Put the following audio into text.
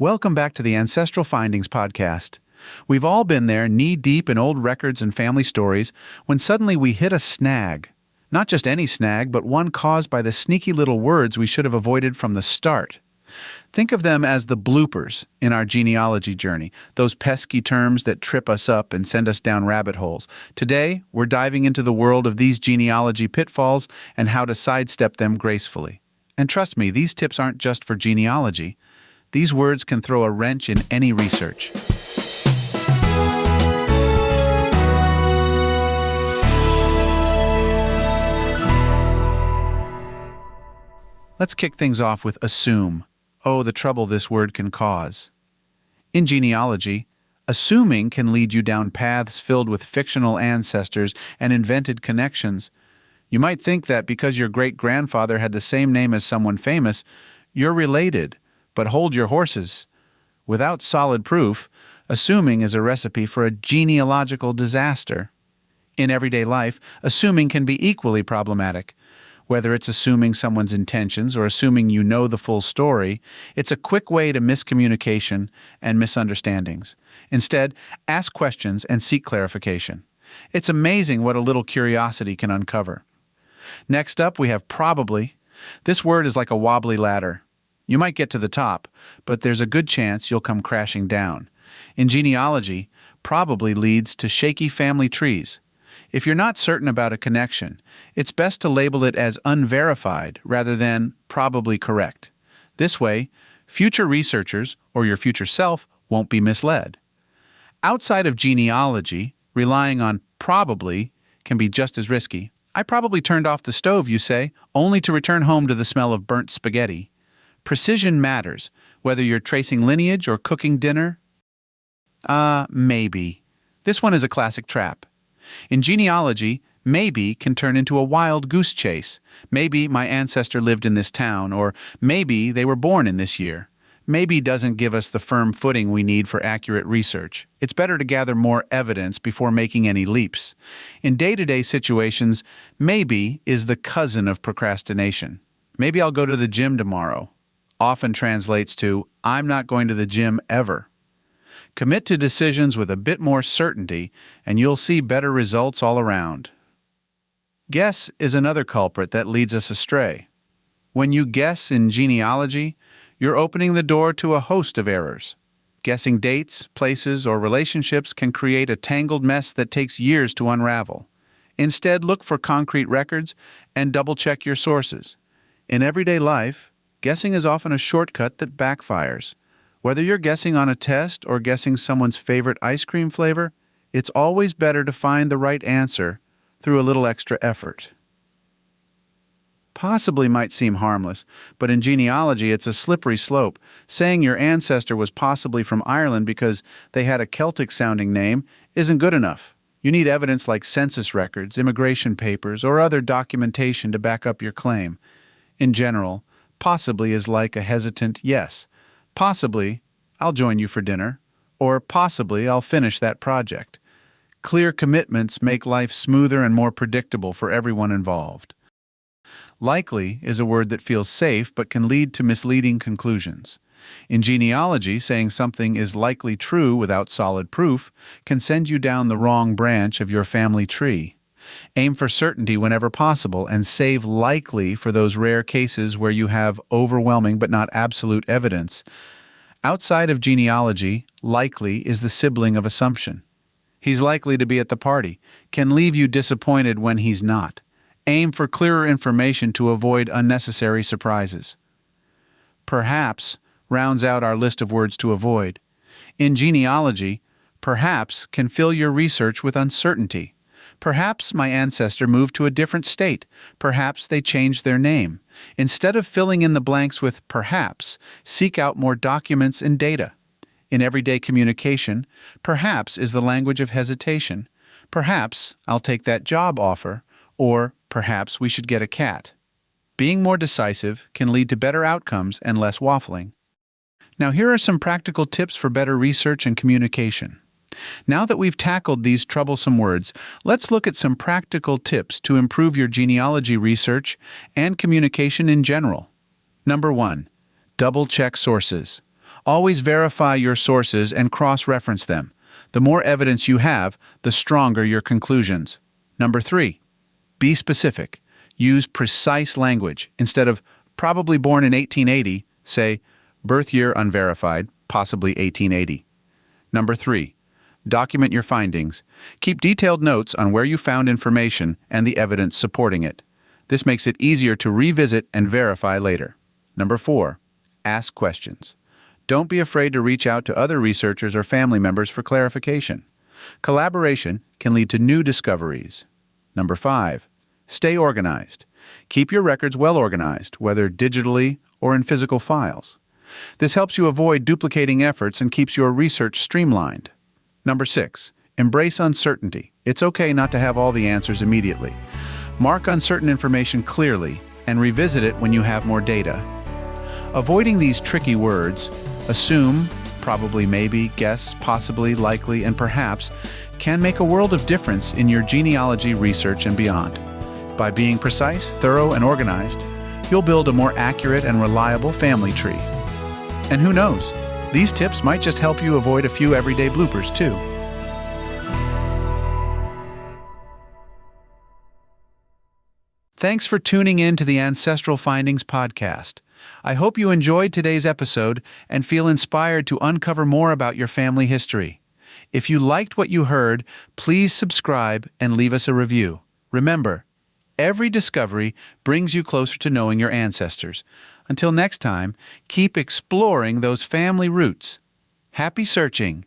Welcome back to the Ancestral Findings podcast. We've all been there, knee-deep in old records and family stories, when suddenly we hit a snag. Not just any snag, but one caused by the sneaky little words we should have avoided from the start. Think of them as the bloopers in our genealogy journey, those pesky terms that trip us up and send us down rabbit holes. Today, we're diving into the world of these genealogy pitfalls and how to sidestep them gracefully. And trust me, these tips aren't just for genealogy. These words can throw a wrench in any research. Let's kick things off with assume. Oh, the trouble this word can cause. In genealogy, assuming can lead you down paths filled with fictional ancestors and invented connections. You might think that because your great-grandfather had the same name as someone famous, you're related, but hold your horses. Without solid proof, assuming is a recipe for a genealogical disaster. In everyday life, assuming can be equally problematic. Whether it's assuming someone's intentions or assuming you know the full story, it's a quick way to miscommunication and misunderstandings. Instead, ask questions and seek clarification. It's amazing what a little curiosity can uncover. Next up, we have probably. This word is like a wobbly ladder. You might get to the top, but there's a good chance you'll come crashing down. In genealogy, probably leads to shaky family trees. If you're not certain about a connection, it's best to label it as unverified rather than probably correct. This way, future researchers or your future self won't be misled. Outside of genealogy, relying on probably can be just as risky. I probably turned off the stove, you say, only to return home to the smell of burnt spaghetti. Precision matters, whether you're tracing lineage or cooking dinner. Maybe. This one is a classic trap. In genealogy, maybe can turn into a wild goose chase. Maybe my ancestor lived in this town, or maybe they were born in this year. Maybe doesn't give us the firm footing we need for accurate research. It's better to gather more evidence before making any leaps. In day-to-day situations, maybe is the cousin of procrastination. Maybe I'll go to the gym tomorrow. Often translates to, I'm not going to the gym ever. Commit to decisions with a bit more certainty, and you'll see better results all around. Guess is another culprit that leads us astray. When you guess in genealogy, you're opening the door to a host of errors. Guessing dates, places, or relationships can create a tangled mess that takes years to unravel. Instead, look for concrete records and double-check your sources. In everyday life, guessing is often a shortcut that backfires. Whether you're guessing on a test or guessing someone's favorite ice cream flavor, it's always better to find the right answer through a little extra effort. Possibly might seem harmless, but in genealogy it's a slippery slope. Saying your ancestor was possibly from Ireland because they had a Celtic-sounding name isn't good enough. You need evidence like census records, immigration papers, or other documentation to back up your claim. In general, possibly is like a hesitant yes. Possibly, I'll join you for dinner, or possibly I'll finish that project. Clear commitments make life smoother and more predictable for everyone involved. Likely is a word that feels safe but can lead to misleading conclusions. In genealogy, saying something is likely true without solid proof can send you down the wrong branch of your family tree. Aim for certainty whenever possible and save likely for those rare cases where you have overwhelming but not absolute evidence. Outside of genealogy, likely is the sibling of assumption. He's likely to be at the party, can leave you disappointed when he's not. Aim for clearer information to avoid unnecessary surprises. Perhaps rounds out our list of words to avoid. In genealogy, perhaps can fill your research with uncertainty. Perhaps my ancestor moved to a different state. Perhaps they changed their name. Instead of filling in the blanks with perhaps, seek out more documents and data. In everyday communication, perhaps is the language of hesitation. Perhaps I'll take that job offer, or perhaps we should get a cat. Being more decisive can lead to better outcomes and less waffling. Now here are some practical tips for better research and communication. Now that we've tackled these troublesome words, let's look at some practical tips to improve your genealogy research and communication in general. Number 1. Double-check sources. Always verify your sources and cross-reference them. The more evidence you have, the stronger your conclusions. Number 3, be specific. Use precise language. Instead of probably born in 1880, say birth year unverified, possibly 1880. Number 3, document your findings. Keep detailed notes on where you found information and the evidence supporting it. This makes it easier to revisit and verify later. Number 4, ask questions. Don't be afraid to reach out to other researchers or family members for clarification. Collaboration can lead to new discoveries. Number 5, stay organized. Keep your records well organized, whether digitally or in physical files. This helps you avoid duplicating efforts and keeps your research streamlined. Number 6, embrace uncertainty. It's okay not to have all the answers immediately. Mark uncertain information clearly and revisit it when you have more data. Avoiding these tricky words, assume, probably, maybe, guess, possibly, likely, and perhaps, can make a world of difference in your genealogy research and beyond. By being precise, thorough, and organized, you'll build a more accurate and reliable family tree. And who knows, these tips might just help you avoid a few everyday bloopers too. Thanks for tuning in to the Ancestral Findings podcast. I hope you enjoyed today's episode and feel inspired to uncover more about your family history. If you liked what you heard, please subscribe and leave us a review. Remember, every discovery brings you closer to knowing your ancestors. Until next time, keep exploring those family roots. Happy searching!